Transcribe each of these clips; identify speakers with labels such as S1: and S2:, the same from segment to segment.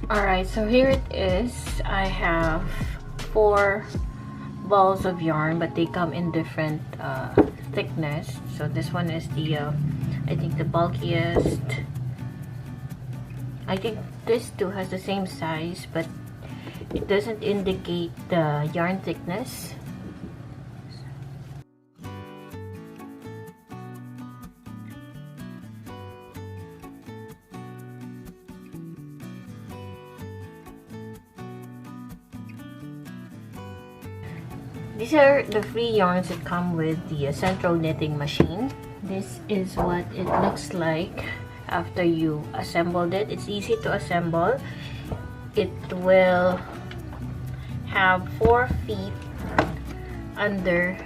S1: Alright, so here it is. I have 4 balls of yarn, but they come in different thickness. So this one is the I think the bulkiest. I think this too has the same size, but it doesn't indicate the yarn thickness. These are the free yarns that come with the Sentro Knitting Machine. This is what it looks like after you assembled it. It's easy to assemble. It will have 4 feet under,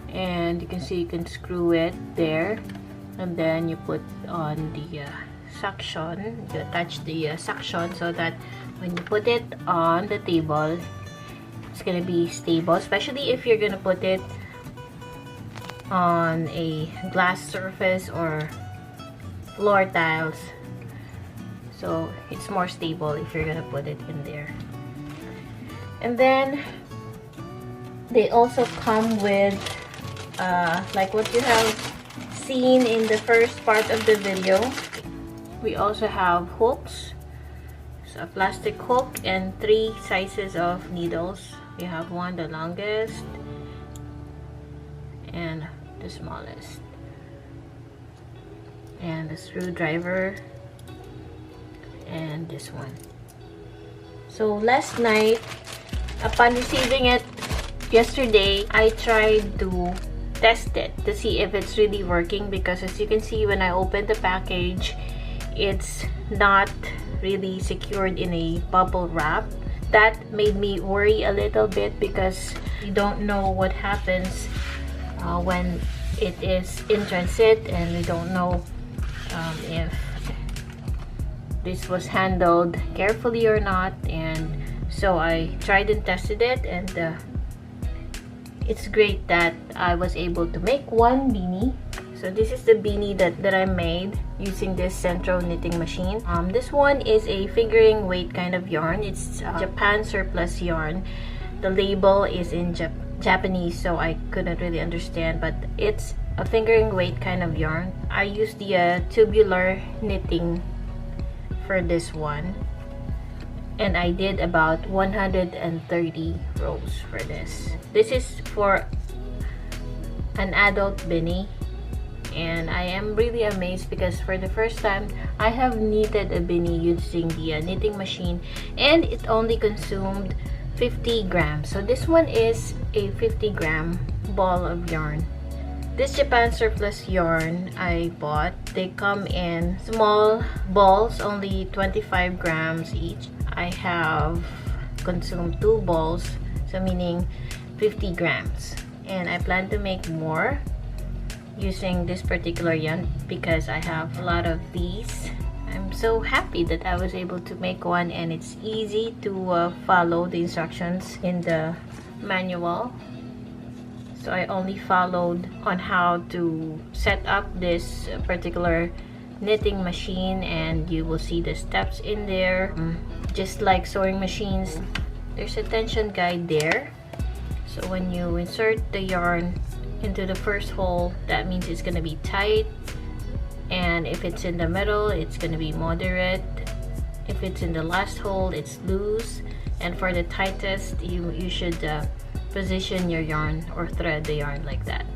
S1: and you can see you can screw it there, and then you put on the suction. You attach the suction so that when you put it on the table, it's gonna be stable, especially if you're gonna put it on a glass surface or floor tiles. So it's more stable if you're gonna put it in there. And then they also come with like what you have seen in the first part of the video. We also have hooks, so a plastic hook, and 3 sizes of needles. We have one, the longest, and the smallest, and the screwdriver, and this one. So last night, upon receiving it yesterday, I tried to test it to see if it's really working, because as you can see, when I opened the package, it's not really secured in a bubble wrap. That made me worry a little bit, because you don't know what happens when it is in transit, and we don't know if this was handled carefully or not. And so I tried and tested it, and it's great that I was able to make one beanie. So this is the beanie that I made using this Sentro Knitting Machine. This one is a fingering weight kind of yarn. It's Japan surplus yarn. The label is in Japanese, so I couldn't really understand, but it's a fingering weight kind of yarn. I used the tubular knitting for this one, and I did about 130 rows for this. This is for an adult beanie. And I am really amazed, because for the first time I have knitted a beanie using the knitting machine, and it only consumed 50 grams. So this one is a 50-gram ball of yarn. This Japan surplus yarn I bought, they come in small balls, only 25 grams each. I have consumed 2 balls, so meaning 50 grams. And I plan to make more using this particular yarn, because I have a lot of these. I'm so happy that I was able to make one, and it's easy to follow the instructions in the manual. So I only followed on how to set up this particular knitting machine, and you will see the steps in there. Just like sewing machines, there's a tension guide there. So when you insert the yarn into the first hole, that means it's going to be tight, and if it's in the middle, it's going to be moderate. If it's in the last hole, it's loose, and for the tightest, you should position your yarn or thread the yarn like that.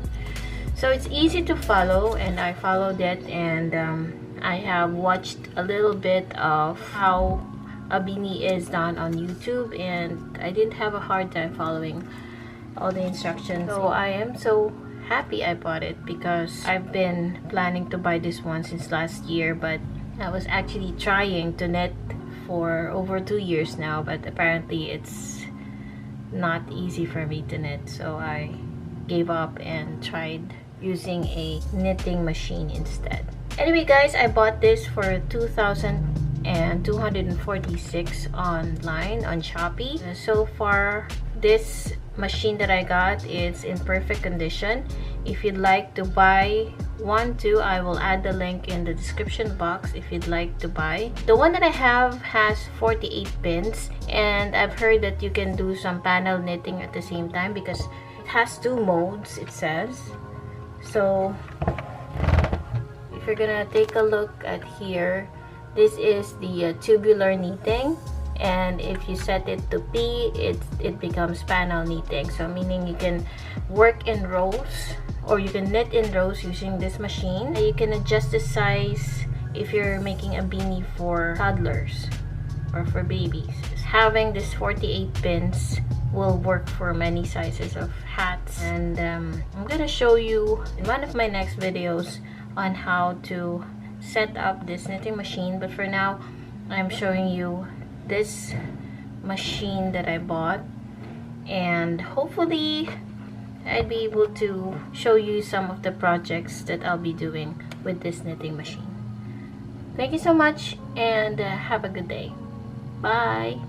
S1: So it's easy to follow, and I followed it, and I have watched a little bit of how a beanie is done on YouTube, and I didn't have a hard time following all the instructions. So I am so happy I bought it, because I've been planning to buy this one since last year, but I was actually trying to knit for over 2 years now, but apparently it's not easy for me to knit, so I gave up and tried using a knitting machine instead. Anyway guys, I bought this for 2,246 online on Shopee. So far, this machine that I got is in perfect condition. If you'd like to buy want to, I will add the link in the description box if you'd like to buy. The one that I have has 48 pins, and I've heard that you can do some panel knitting at the same time because it has 2 modes, it says. So if you're gonna take a look at here, this is the tubular knitting, and if you set it to P, it becomes panel knitting. So meaning you can work in rows, or you can knit in rows using this machine. You can adjust the size if you're making a beanie for toddlers or for babies. Having this 48 pins will work for many sizes of hats. And I'm gonna show you in one of my next videos on how to set up this knitting machine, but for now I'm showing you this machine that I bought, and hopefully I'd be able to show you some of the projects that I'll be doing with this knitting machine. Thank you so much, and have a good day. Bye!